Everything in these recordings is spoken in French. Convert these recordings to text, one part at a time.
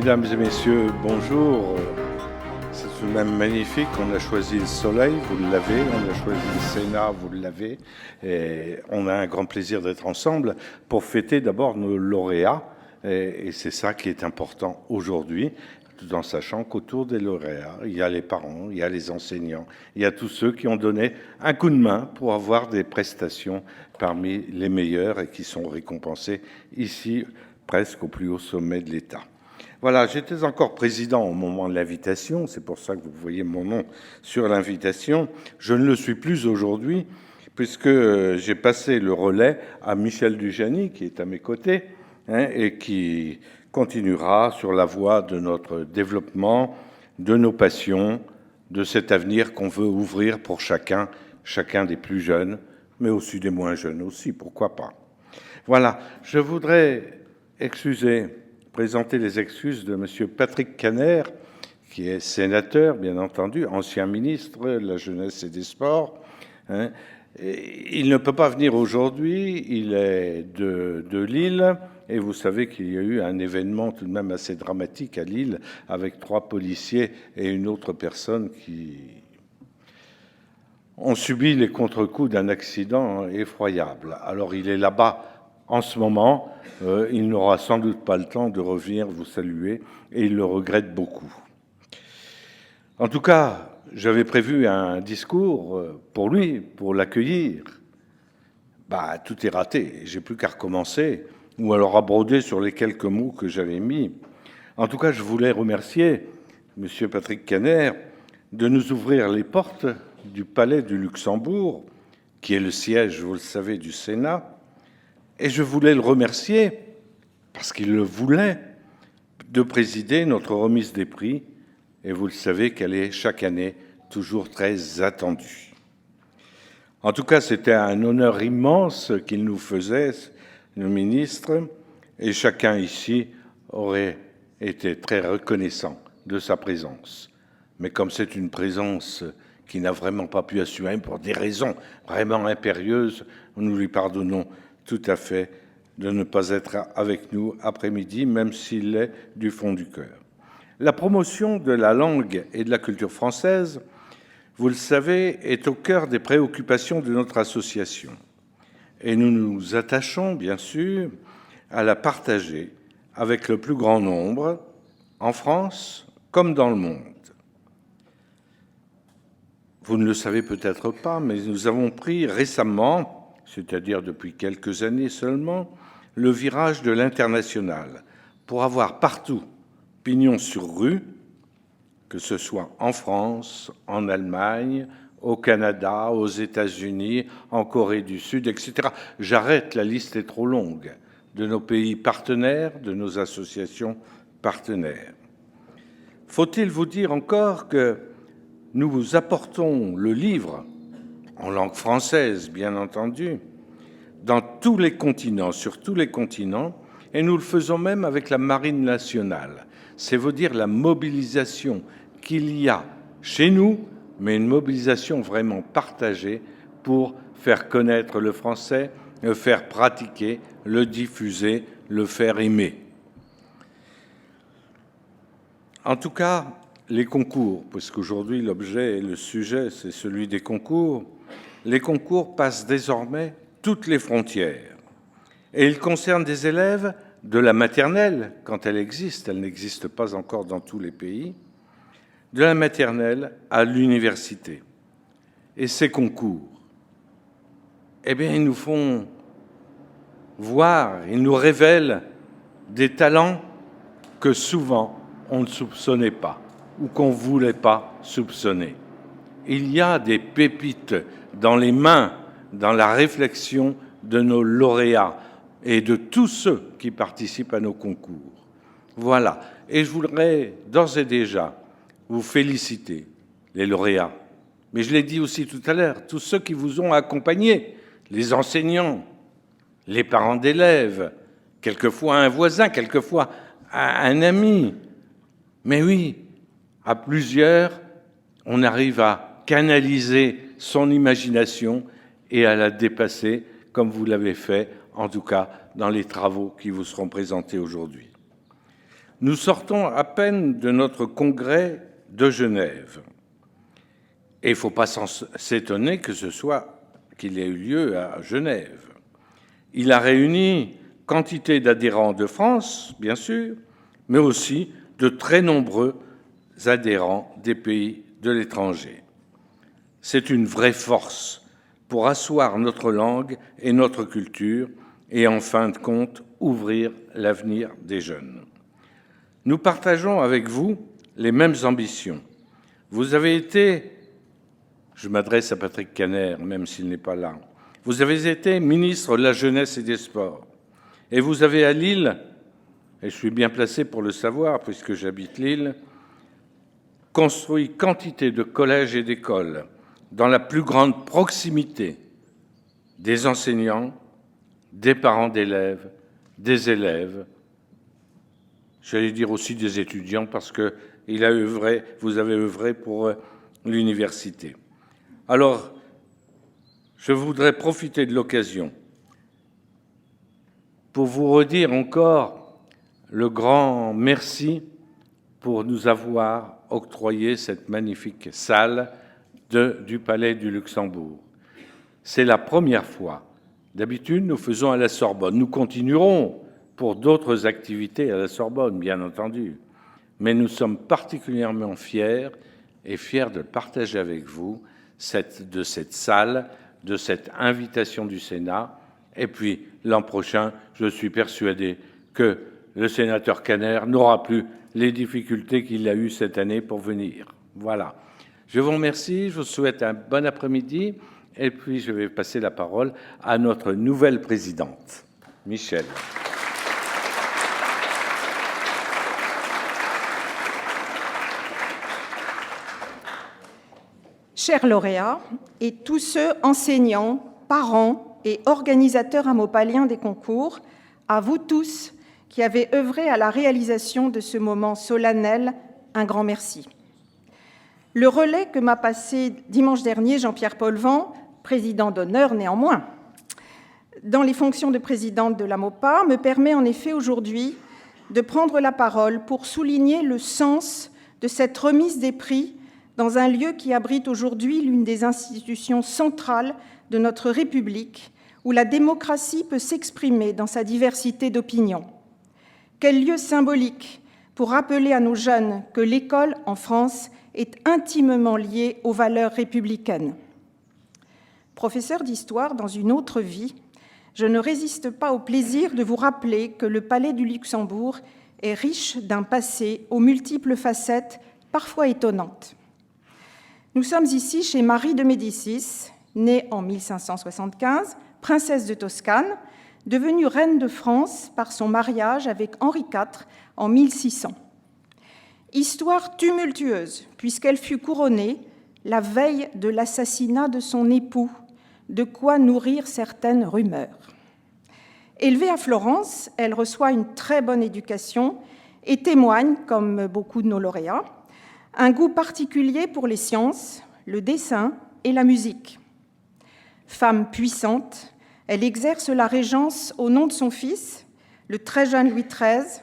Mesdames et messieurs, bonjour. C'est tout de même magnifique. On a choisi le soleil, vous l'avez. On a choisi le Sénat, vous l'avez. Et on a un grand plaisir d'être ensemble pour fêter d'abord nos lauréats. Et c'est ça qui est important aujourd'hui, tout en sachant qu'autour des lauréats, il y a les parents, il y a les enseignants, il y a tous ceux qui ont donné un coup de main pour avoir des prestations parmi les meilleures et qui sont récompensés ici, presque au plus haut sommet de l'État. Voilà, j'étais encore président au moment de l'invitation, c'est pour ça que vous voyez mon nom sur l'invitation. Je ne le suis plus aujourd'hui, puisque j'ai passé le relais à Michel Dujany, qui est à mes côtés, et qui continuera sur la voie de notre développement, de nos passions, de cet avenir qu'on veut ouvrir pour chacun des plus jeunes, mais aussi des moins jeunes aussi, pourquoi pas. Voilà, je voudrais présenter les excuses de M. Patrick Kanner, qui est sénateur, bien entendu, ancien ministre de la Jeunesse et des Sports. Il ne peut pas venir aujourd'hui, il est de Lille, et vous savez qu'il y a eu un événement tout de même assez dramatique à Lille, avec 3 policiers et une autre personne qui ont subi les contre-coups d'un accident effroyable. Alors il est là-bas en ce moment, il n'aura sans doute pas le temps de revenir vous saluer et il le regrette beaucoup. En tout cas, j'avais prévu un discours pour lui, pour l'accueillir. Tout est raté, j'ai plus qu'à recommencer ou alors à broder sur les quelques mots que j'avais mis. En tout cas, je voulais remercier M. Patrick Kanner de nous ouvrir les portes du Palais du Luxembourg, qui est le siège, vous le savez, du Sénat. Et je voulais le remercier, parce qu'il le voulait, de présider notre remise des prix. Et vous le savez qu'elle est chaque année toujours très attendue. En tout cas, c'était un honneur immense qu'il nous faisait, le ministre, et chacun ici aurait été très reconnaissant de sa présence. Mais comme c'est une présence qui n'a vraiment pas pu assumer pour des raisons vraiment impérieuses, nous lui pardonnons tout à fait de ne pas être avec nous après-midi, même s'il l'est du fond du cœur. La promotion de la langue et de la culture française, vous le savez, est au cœur des préoccupations de notre association. Et nous nous attachons, bien sûr, à la partager avec le plus grand nombre, en France comme dans le monde. Vous ne le savez peut-être pas, mais nous avons pris récemment, c'est-à-dire depuis quelques années seulement, le virage de l'international, pour avoir partout pignon sur rue, que ce soit en France, en Allemagne, au Canada, aux États-Unis, en Corée du Sud, etc. J'arrête, la liste est trop longue, de nos pays partenaires, de nos associations partenaires. Faut-il vous dire encore que nous vous apportons le livre, en langue française, bien entendu, dans tous les continents, sur tous les continents, et nous le faisons même avec la Marine nationale. C'est vous dire la mobilisation qu'il y a chez nous, mais une mobilisation vraiment partagée pour faire connaître le français, le faire pratiquer, le diffuser, le faire aimer. En tout cas, les concours, puisqu'aujourd'hui l'objet et le sujet, c'est celui des concours, les concours passent désormais toutes les frontières. Et ils concernent des élèves de la maternelle, quand elle n'existe pas encore dans tous les pays, de la maternelle à l'université. Et ces concours, ils nous font voir, ils nous révèlent des talents que souvent on ne soupçonnait pas ou qu'on ne voulait pas soupçonner. Il y a des pépites dans les mains, dans la réflexion de nos lauréats et de tous ceux qui participent à nos concours. Voilà. Et je voudrais d'ores et déjà vous féliciter, les lauréats. Mais je l'ai dit aussi tout à l'heure, tous ceux qui vous ont accompagnés, les enseignants, les parents d'élèves, quelquefois un voisin, quelquefois un ami. Mais oui, à plusieurs, on arrive à canaliser son imagination et à la dépasser, comme vous l'avez fait, en tout cas, dans les travaux qui vous seront présentés aujourd'hui. Nous sortons à peine de notre congrès de Genève. Et il ne faut pas s'étonner qu'il ait eu lieu à Genève. Il a réuni quantité d'adhérents de France, bien sûr, mais aussi de très nombreux adhérents des pays de l'étranger. C'est une vraie force pour asseoir notre langue et notre culture et, en fin de compte, ouvrir l'avenir des jeunes. Nous partageons avec vous les mêmes ambitions. Vous avez été, je m'adresse à Patrick Caner, même s'il n'est pas là, vous avez été ministre de la Jeunesse et des Sports. Et vous avez à Lille, et je suis bien placé pour le savoir puisque j'habite Lille, construit quantité de collèges et d'écoles dans la plus grande proximité des enseignants, des parents d'élèves, des élèves, j'allais dire aussi des étudiants parce que vous avez œuvré pour l'université. Alors, je voudrais profiter de l'occasion pour vous redire encore le grand merci pour nous avoir octroyé cette magnifique salle du Palais du Luxembourg. C'est la première fois. D'habitude, nous faisons à la Sorbonne. Nous continuerons pour d'autres activités à la Sorbonne, bien entendu. Mais nous sommes particulièrement fiers de partager avec vous de cette salle, de cette invitation du Sénat. Et puis, l'an prochain, je suis persuadé que le sénateur Caner n'aura plus les difficultés qu'il a eues cette année pour venir. Voilà. Je vous remercie, je vous souhaite un bon après-midi. Et puis, je vais passer la parole à notre nouvelle présidente, Michèle. Chers lauréats et tous ceux enseignants, parents et organisateurs amopaliens des concours, à vous tous qui avez œuvré à la réalisation de ce moment solennel, un grand merci. Le relais que m'a passé dimanche dernier Jean-Pierre Paulvan, président d'honneur néanmoins, dans les fonctions de présidente de l'AMOPA, me permet en effet aujourd'hui de prendre la parole pour souligner le sens de cette remise des prix dans un lieu qui abrite aujourd'hui l'une des institutions centrales de notre République, où la démocratie peut s'exprimer dans sa diversité d'opinions. Quel lieu symbolique pour rappeler à nos jeunes que l'école en France est intimement liée aux valeurs républicaines. Professeur d'histoire dans une autre vie, je ne résiste pas au plaisir de vous rappeler que le Palais du Luxembourg est riche d'un passé aux multiples facettes parfois étonnantes. Nous sommes ici chez Marie de Médicis, née en 1575, princesse de Toscane, devenue reine de France par son mariage avec Henri IV en 1600. Histoire tumultueuse, puisqu'elle fut couronnée la veille de l'assassinat de son époux, de quoi nourrir certaines rumeurs. Élevée à Florence, elle reçoit une très bonne éducation et témoigne, comme beaucoup de nos lauréats, un goût particulier pour les sciences, le dessin et la musique. Femme puissante, elle exerce la régence au nom de son fils, le très jeune Louis XIII,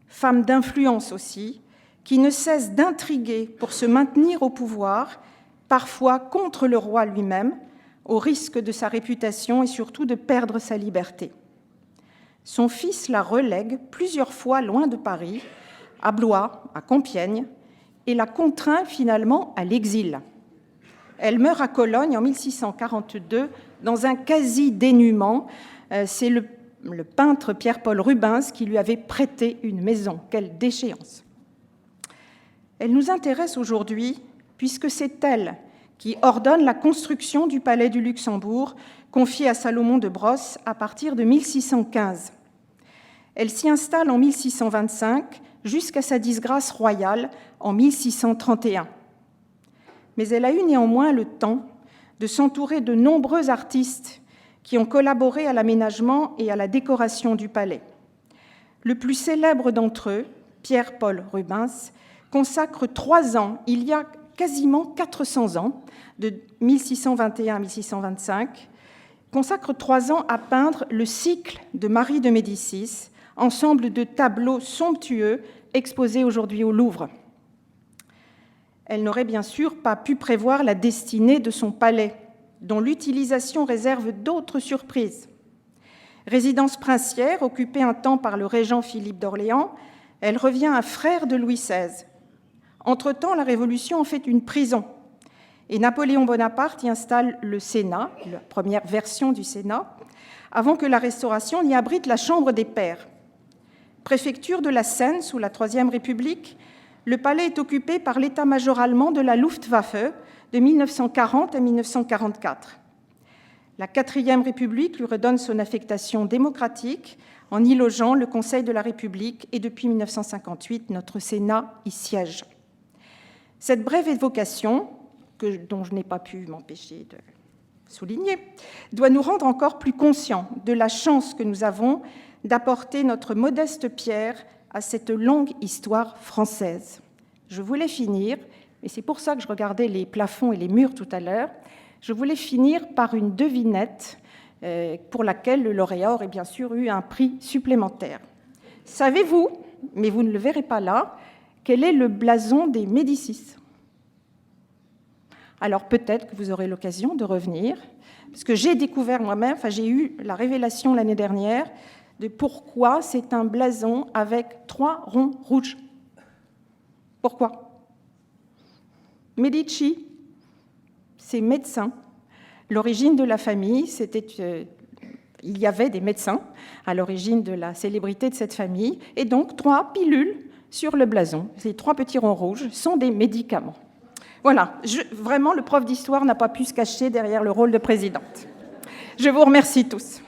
femme d'influence aussi, qui ne cesse d'intriguer pour se maintenir au pouvoir, parfois contre le roi lui-même, au risque de sa réputation et surtout de perdre sa liberté. Son fils la relègue plusieurs fois loin de Paris, à Blois, à Compiègne, et la contraint finalement à l'exil. Elle meurt à Cologne en 1642 dans un quasi-dénuement. C'est le peintre Pierre-Paul Rubens qui lui avait prêté une maison. Quelle déchéance! Elle nous intéresse aujourd'hui puisque c'est elle qui ordonne la construction du Palais du Luxembourg, confié à Salomon de Brosse à partir de 1615. Elle s'y installe en 1625 jusqu'à sa disgrâce royale en 1631. Mais elle a eu néanmoins le temps de s'entourer de nombreux artistes qui ont collaboré à l'aménagement et à la décoration du palais. Le plus célèbre d'entre eux, Pierre-Paul Rubens, consacre 3 ans, il y a quasiment 400 ans, de 1621 à 1625, consacre 3 ans à peindre le cycle de Marie de Médicis, ensemble de tableaux somptueux exposés aujourd'hui au Louvre. Elle n'aurait bien sûr pas pu prévoir la destinée de son palais, dont l'utilisation réserve d'autres surprises. Résidence princière, occupée un temps par le régent Philippe d'Orléans, elle revient à frère de Louis XVI. Entre-temps, la Révolution en fait une prison, et Napoléon Bonaparte y installe le Sénat, la première version du Sénat, avant que la Restauration n'y abrite la Chambre des Pairs. Préfecture de la Seine sous la Troisième République, le palais est occupé par l'état-major allemand de la Luftwaffe de 1940 à 1944. La Quatrième République lui redonne son affectation démocratique en y logeant le Conseil de la République et depuis 1958, notre Sénat y siège. Cette brève évocation, dont je n'ai pas pu m'empêcher de souligner, doit nous rendre encore plus conscients de la chance que nous avons d'apporter notre modeste pierre à cette longue histoire française. Je voulais finir, et c'est pour ça que je regardais les plafonds et les murs tout à l'heure, je voulais finir par une devinette pour laquelle le lauréat aurait bien sûr eu un prix supplémentaire. Savez-vous, mais vous ne le verrez pas là, quel est le blason des Médicis ? Alors peut-être que vous aurez l'occasion de revenir, parce que j'ai découvert moi-même, j'ai eu la révélation l'année dernière de pourquoi c'est un blason avec 3 ronds rouges. Pourquoi ? Medici, c'est médecin. L'origine de la famille, il y avait des médecins à l'origine de la célébrité de cette famille, et donc 3 pilules sur le blason. Ces 3 petits ronds rouges sont des médicaments. Voilà, vraiment, le prof d'histoire n'a pas pu se cacher derrière le rôle de présidente. Je vous remercie tous.